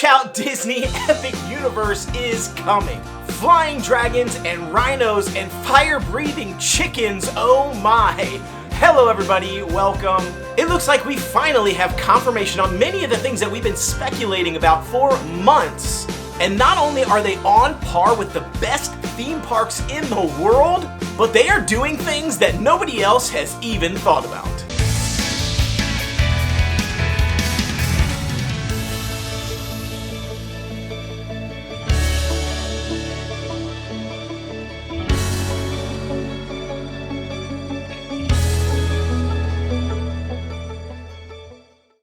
Watch out, Disney! Epic Universe is coming! Flying dragons and rhinos and fire-breathing chickens, oh my! Hello everybody, welcome. It looks like we finally have confirmation on many of the things that we've been speculating about for months. And not only are they on par with the best theme parks in the world, but they are doing things that nobody else has even thought about.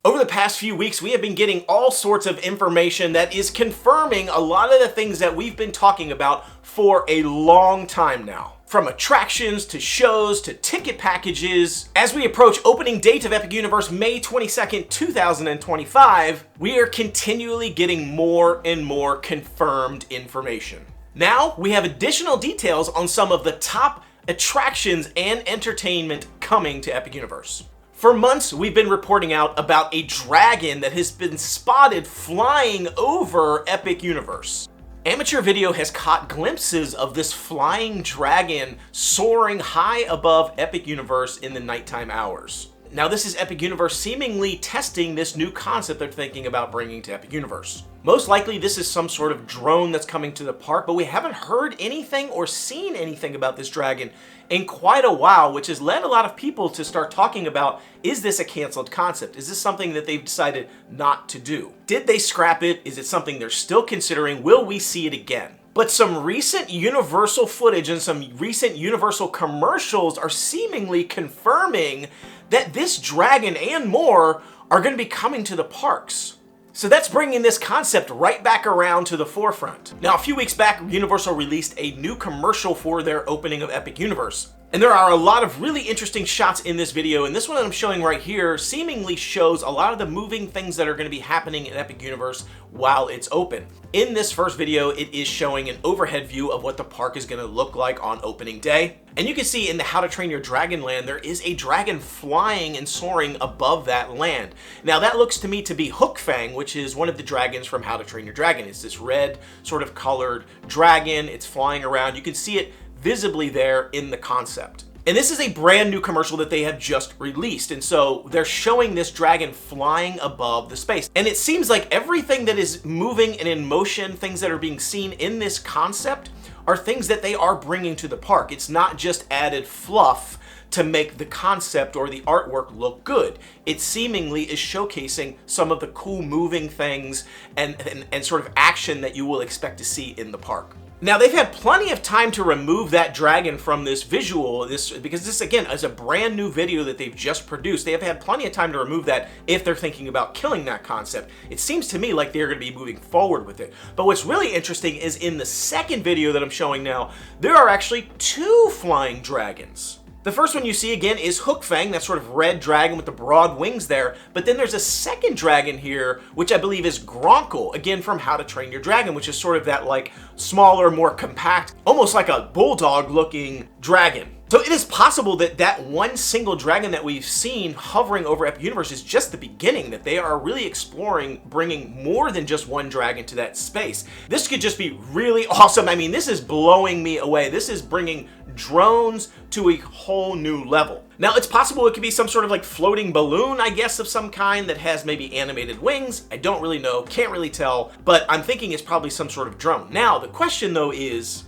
Over the past few weeks, we have been getting all sorts of information that is confirming a lot of the things that we've been talking about for a long time now. From attractions, to shows, to ticket packages. As we approach opening date of Epic Universe, May 22nd, 2025, we are continually getting more and more confirmed information. Now, we have additional details on some of the top attractions and entertainment coming to Epic Universe. For months, we've been reporting out about a dragon that has been spotted flying over Epic Universe. Amateur video has caught glimpses of this flying dragon soaring high above Epic Universe in the nighttime hours. Now, this is Epic Universe seemingly testing this new concept they're thinking about bringing to Epic Universe. Most likely, this is some sort of drone that's coming to the park, but we haven't heard anything or seen anything about this dragon in quite a while, which has led a lot of people to start talking about, is this a canceled concept? Is this something that they've decided not to do? Did they scrap it? Is it something they're still considering? Will we see it again? But some recent Universal footage and some recent Universal commercials are seemingly confirming that this dragon and more are going to be coming to the parks. So that's bringing this concept right back around to the forefront. Now, a few weeks back, Universal released a new commercial for their opening of Epic Universe. And there are a lot of really interesting shots in this video, and this one that I'm showing right here seemingly shows a lot of the moving things that are going to be happening in Epic Universe while it's open. In this first video, it is showing an overhead view of what the park is going to look like on opening day. And you can see in the How to Train Your Dragon land, there is a dragon flying and soaring above that land. Now that looks to me to be Hook Fang, which is one of the dragons from How to Train Your Dragon. It's this red sort of colored dragon. It's flying around. You can see it visibly there in the concept. And this is a brand new commercial that they have just released. And so they're showing this dragon flying above the space. And it seems like everything that is moving and in motion, things that are being seen in this concept, are things that they are bringing to the park. It's not just added fluff to make the concept or the artwork look good. It seemingly is showcasing some of the cool moving things and sort of action that you will expect to see in the park. Now, they've had plenty of time to remove that dragon from this visual, because this, again, is a brand new video that they've just produced. They have had plenty of time to remove that if they're thinking about killing that concept. It seems to me like they're going to be moving forward with it. But what's really interesting is in the second video that I'm showing now, there are actually two flying dragons. The first one you see again is Hook Fang, that sort of red dragon with the broad wings there. But then there's a second dragon here, which I believe is Gronkle, again from How to Train Your Dragon, which is sort of that like smaller, more compact, almost like a bulldog looking dragon. So it is possible that that one single dragon that we've seen hovering over Epic Universe is just the beginning, that they are really exploring bringing more than just one dragon to that space. This could just be really awesome. I mean, this is blowing me away. This is bringing drones to a whole new level. Now, it's possible it could be some sort of like floating balloon, I guess, of some kind that has maybe animated wings. I don't really know, can't really tell, but I'm thinking it's probably some sort of drone. Now, the question though is,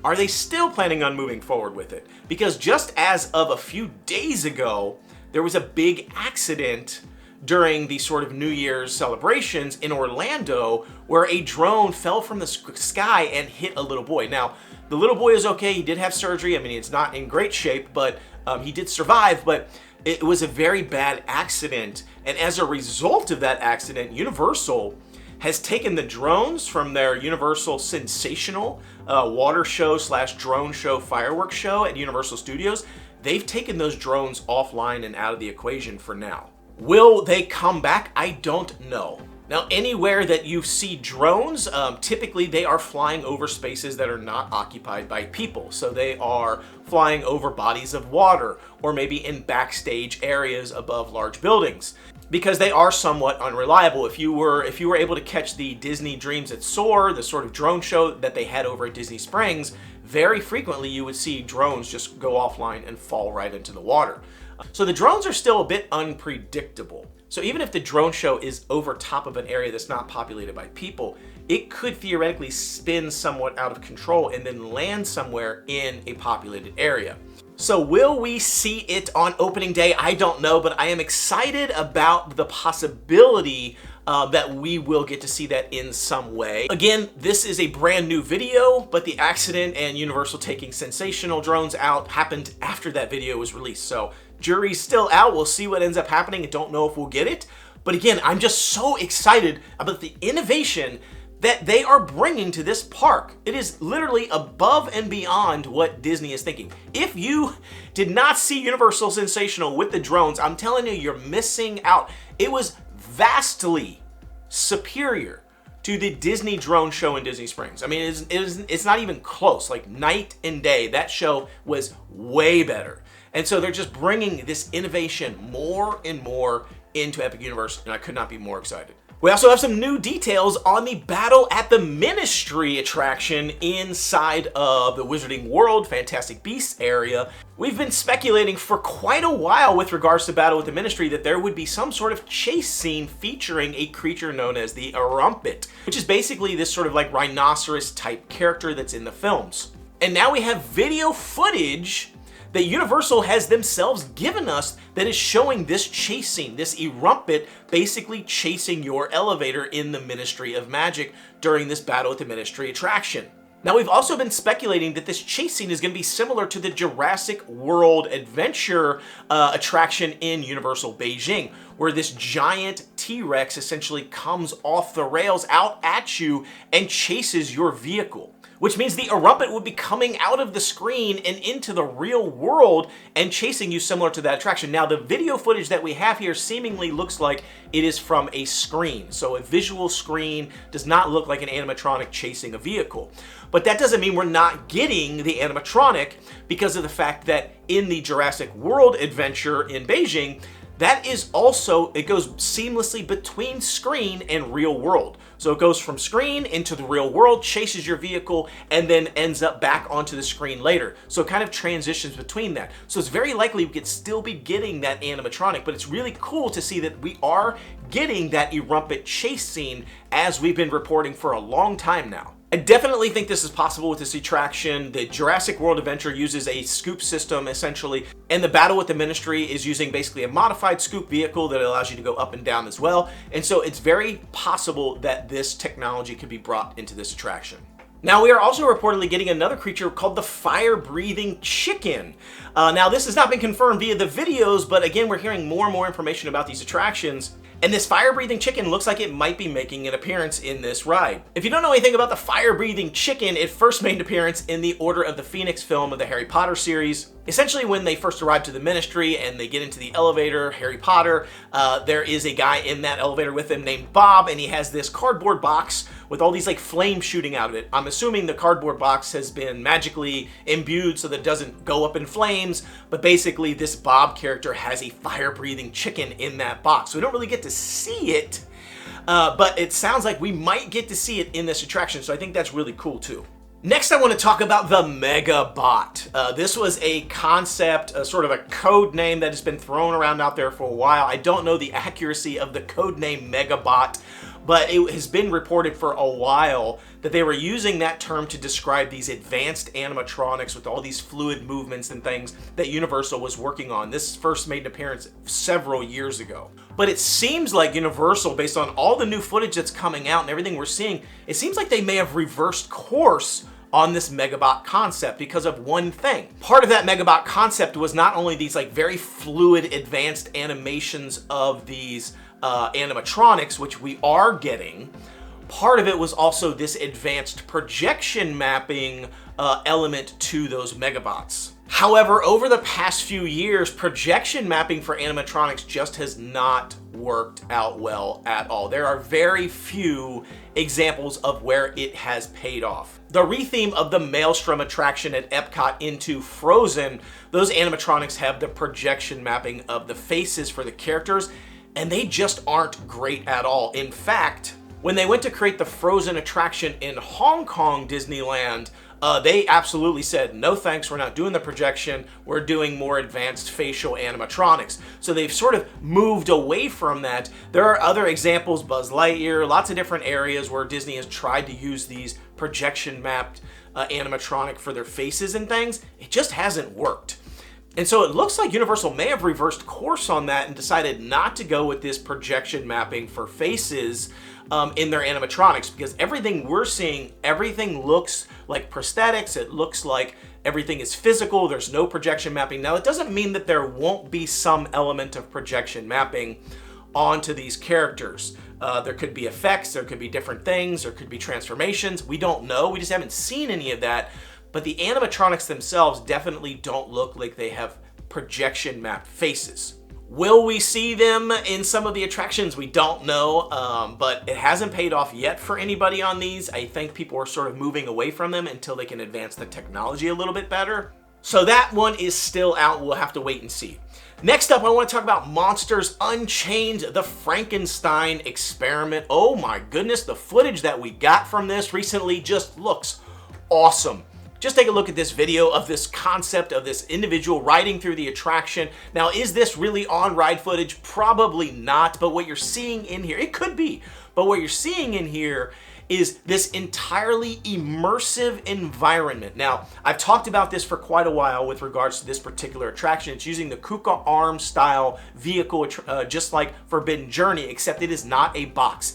are they still planning on moving forward with it? Because just as of a few days ago, there was a big accident during the sort of New Year's celebrations in Orlando where a drone fell from the sky and hit a little boy. Now, the little boy is okay. He did have surgery. I mean, it's not in great shape, but he did survive, but it was a very bad accident. And as a result of that accident, Universal has taken the drones from their Universal Sensational water show / drone show fireworks show at Universal Studios. They've taken those drones offline and out of the equation for now. Will they come back? I don't know. Now, anywhere that you see drones, typically they are flying over spaces that are not occupied by people. So they are flying over bodies of water or maybe in backstage areas above large buildings. because they are somewhat unreliable. If you were able to catch the Disney Dreams That Soar, the sort of drone show that they had over at Disney Springs, very frequently you would see drones just go offline and fall right into the water. So the drones are still a bit unpredictable. So even if the drone show is over top of an area that's not populated by people, it could theoretically spin somewhat out of control and then land somewhere in a populated area. So will we see it on opening day? I don't know, but I am excited about the possibility that we will get to see that in some way. Again, this is a brand new video, but the accident and Universal taking sensational drones out happened after that video was released. So jury's still out. We'll see what ends up happening. I don't know if we'll get it. But again, I'm just so excited about the innovation that they are bringing to this park. It is literally above and beyond what Disney is thinking. If you did not see Universal Sensational with the drones, I'm telling you, you're missing out. It was vastly superior to the Disney drone show in Disney Springs. I mean, it's not even close, like night and day. That show was way better. And so they're just bringing this innovation more and more into Epic Universe, and I could not be more excited. We also have some new details on the Battle at the Ministry attraction inside of the Wizarding World Fantastic Beasts area. We've been speculating for quite a while with regards to Battle with the Ministry that there would be some sort of chase scene featuring a creature known as the Erumpent, which is basically this sort of like rhinoceros type character that's in the films. And now we have video footage that Universal has themselves given us that is showing this chase scene, this Erumpent basically chasing your elevator in the Ministry of Magic during this Battle at the Ministry attraction. Now, we've also been speculating that this chase scene is going to be similar to the Jurassic World Adventure attraction in Universal Beijing, where this giant T-Rex essentially comes off the rails out at you and chases your vehicle, which means the Erumpent would be coming out of the screen and into the real world and chasing you similar to that attraction. Now, the video footage that we have here seemingly looks like it is from a screen. So a visual screen does not look like an animatronic chasing a vehicle. But that doesn't mean we're not getting the animatronic, because of the fact that in the Jurassic World Adventure in Beijing, that is also, it goes seamlessly between screen and real world. So it goes from screen into the real world, chases your vehicle, and then ends up back onto the screen later. So it kind of transitions between that. So it's very likely we could still be getting that animatronic, but it's really cool to see that we are getting that Erumpent chase scene as we've been reporting for a long time now. I definitely think this is possible with this attraction. The Jurassic World Adventure uses a scoop system essentially, and the Battle with the Ministry is using basically a modified scoop vehicle that allows you to go up and down as well. And so it's very possible that this technology could be brought into this attraction. Now, we are also reportedly getting another creature called the fire-breathing chicken. Now, this has not been confirmed via the videos, but again, we're hearing more and more information about these attractions. And this fire-breathing chicken looks like it might be making an appearance in this ride. If you don't know anything about the fire-breathing chicken, it first made an appearance in the Order of the Phoenix film of the Harry Potter series. Essentially, when they first arrive to the Ministry and they get into the elevator, Harry Potter, there is a guy in that elevator with him named Bob, and he has this cardboard box with all these like flames shooting out of it. I'm assuming the cardboard box has been magically imbued so that it doesn't go up in flames, but basically this Bob character has a fire-breathing chicken in that box. So we don't really get to see it, but it sounds like we might get to see it in this attraction, so I think that's really cool too. Next, I want to talk about the Megabot. This was a concept, sort of a code name that has been thrown around out there for a while. I don't know the accuracy of the code name Megabot, but it has been reported for a while that they were using that term to describe these advanced animatronics with all these fluid movements and things that Universal was working on. This first made an appearance several years ago. But it seems like Universal, based on all the new footage that's coming out and everything we're seeing, it seems like they may have reversed course on this Megabot concept because of one thing. Part of that Megabot concept was not only these like very fluid advanced animations of these animatronics, which we are getting. Part of it was also this advanced projection mapping element to those Megabots. However, over the past few years, projection mapping for animatronics just has not worked out well at all. There are very few examples of where it has paid off. The retheme of the Maelstrom attraction at Epcot into Frozen, those animatronics have the projection mapping of the faces for the characters. and they just aren't great at all. In fact, when they went to create the Frozen attraction in Hong Kong Disneyland, they absolutely said, no thanks, we're not doing the projection, we're doing more advanced facial animatronics. So they've sort of moved away from that. There are other examples, Buzz Lightyear, lots of different areas where Disney has tried to use these projection mapped animatronic for their faces and things. It just hasn't worked. And so it looks like Universal may have reversed course on that and decided not to go with this projection mapping for faces in their animatronics, because everything we're seeing, everything looks like prosthetics. It looks like everything is physical. There's no projection mapping. Now, it doesn't mean that there won't be some element of projection mapping onto these characters. There could be effects, there could be different things, there could be transformations. We don't know. We just haven't seen any of that. But the animatronics themselves definitely don't look like they have projection mapped faces. Will we see them in some of the attractions? We don't know, but it hasn't paid off yet for anybody on these. I think people are sort of moving away from them until they can advance the technology a little bit better. So that one is still out. We'll have to wait and see. Next up, I want to talk about Monsters Unchained, the Frankenstein experiment. Oh my goodness, the footage that we got from this recently just looks awesome. Just take a look at this video of this concept of this individual riding through the attraction. Now, is this really on-ride footage? Probably not, but what you're seeing in here, it could be, but what you're seeing in here is this entirely immersive environment. Now, I've talked about this for quite a while with regards to this particular attraction. It's using the Kuka Arm style vehicle, just like Forbidden Journey, except it is not a box.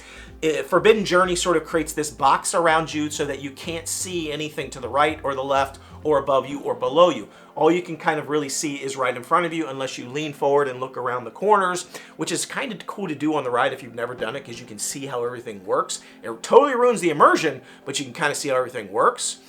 Forbidden Journey sort of creates this box around you so that you can't see anything to the right or the left or above you or below you. All you can kind of really see is right in front of you unless you lean forward and look around the corners, which is kind of cool to do on the ride if you've never done it, because you can see how everything works. It totally ruins the immersion, but you can kind of see how everything works.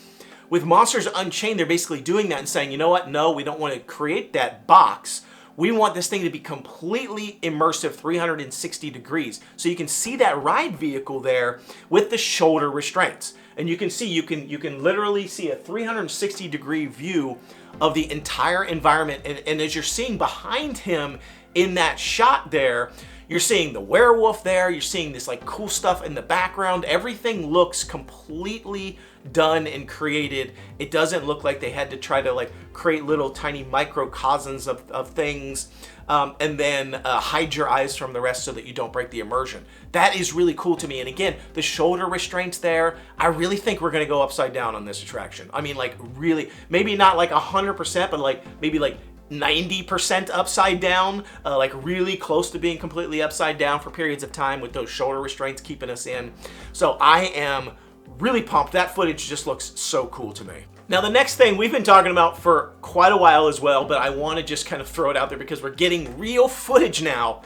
With Monsters Unchained, they're basically doing that and saying, you know what, no, we don't want to create that box. We want this thing to be completely immersive, 360 degrees. So you can see that ride vehicle there with the shoulder restraints. And you can see, you can literally see a 360 degree view of the entire environment. And as you're seeing behind him in that shot there, you're seeing the werewolf there, you're seeing this like cool stuff in the background. Everything looks completely done and created. It doesn't look like they had to try to like create little tiny microcosms of things and then hide your eyes from the rest so that you don't break the immersion. That is really cool to me. And again, the shoulder restraints there, I really think we're gonna go upside down on this attraction. I mean, like really, maybe not like 100%, but like maybe like 90% upside down, like really close to being completely upside down for periods of time with those shoulder restraints keeping us in. So I am really pumped. That footage just looks so cool to me. Now, the next thing we've been talking about for quite a while as well, but I want to just kind of throw it out there because we're getting real footage now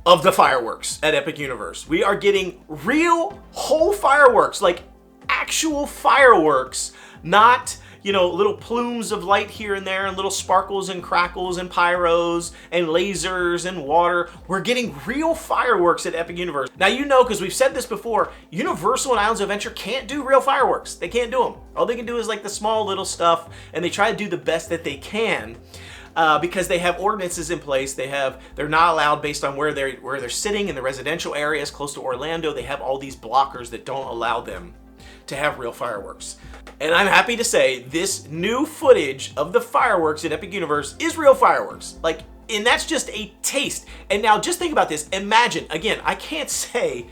of the fireworks at Epic Universe. We are getting real whole fireworks, like actual fireworks, not, you know, little plumes of light here and there and little sparkles and crackles and pyros and lasers and water. We're getting real fireworks at Epic Universe. Now, you know, because we've said this before, Universal and Islands of Adventure can't do real fireworks. They can't do them. All they can do is like the small little stuff, and they try to do the best that they can because they have ordinances in place. They're not allowed based on where they're sitting in the residential areas close to Orlando. They have all these blockers that don't allow them to have real fireworks. And I'm happy to say this new footage of the fireworks at Epic Universe is real fireworks. Like, and that's just a taste. And now just think about this. Imagine, again, I can't say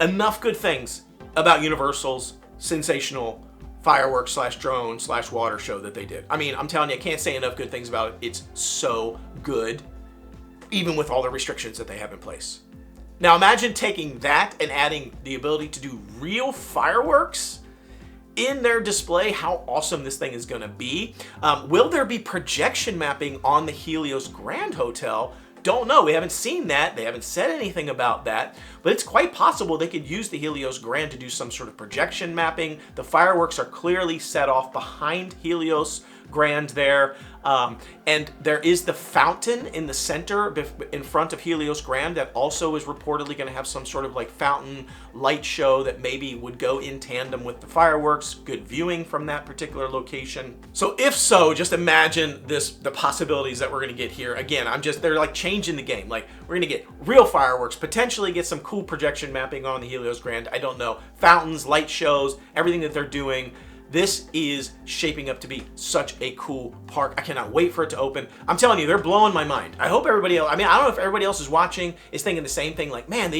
enough good things about Universal's sensational fireworks / drone / water show that they did. I mean, I'm telling you, I can't say enough good things about it. It's so good, even with all the restrictions that they have in place. Now imagine taking that and adding the ability to do real fireworks in their display. How awesome this thing is going to be. Will there be projection mapping on the Helios Grand Hotel? Don't know. We haven't seen that. They haven't said anything about that, but it's quite possible they could use the Helios Grand to do some sort of projection mapping. The fireworks are clearly set off behind Helios Grand there. And there is the fountain in the center in front of Helios Grand that also is reportedly going to have some sort of like fountain light show that maybe would go in tandem with the fireworks. Good viewing from that particular location. So if so, just imagine the possibilities that we're going to get here. Again, they're like changing the game. Like, we're going to get real fireworks, potentially get some cool projection mapping on the Helios Grand. I don't know. Fountains, light shows, everything that they're doing. This is shaping up to be such a cool park. I cannot wait for it to open. I'm telling you, they're blowing my mind. I hope everybody else, I don't know if everybody else is watching is thinking the same thing. Like, man,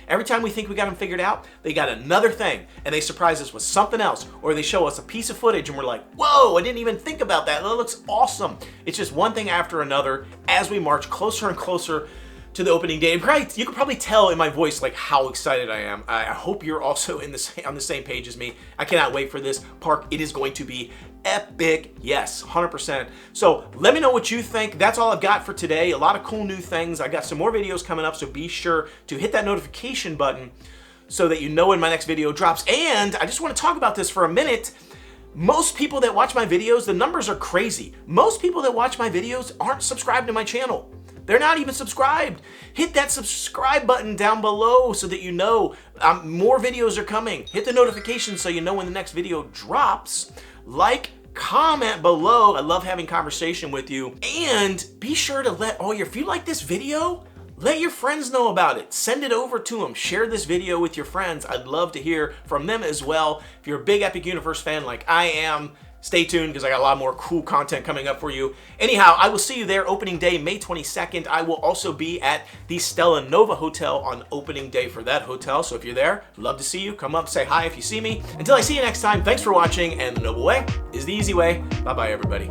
every time we think we got them figured out, they got another thing and they surprise us with something else, or they show us a piece of footage and we're like, whoa, I didn't even think about that. That looks awesome. It's just one thing after another as we march closer and closer to the opening day. And you can probably tell in my voice like how excited I am. I hope you're also on the same page as me. I cannot wait for this park. It is going to be epic. Yes, 100%. So let me know what you think. That's all I've got for today. A lot of cool new things. I got some more videos coming up, so be sure to hit that notification button so that you know when my next video drops. And I just want to talk about this for a minute. Most people that watch my videos, the numbers are crazy. Most people that watch my videos aren't subscribed to my channel. They're not even subscribed. Hit that subscribe button down below so that you know more videos are coming. Hit the notification so you know when the next video drops. Like, comment below. I love having conversation with you. And be sure to if you like this video, let your friends know about it. Send it over to them. Share this video with your friends. I'd love to hear from them as well. If you're a big Epic Universe fan like I am, stay tuned because I got a lot more cool content coming up for you. Anyhow, I will see you there opening day, May 22nd. I will also be at the Stella Nova Hotel on opening day for that hotel. So if you're there, love to see you. Come up, say hi if you see me. Until I see you next time, thanks for watching, and the noble way is the easy way. Bye-bye, everybody.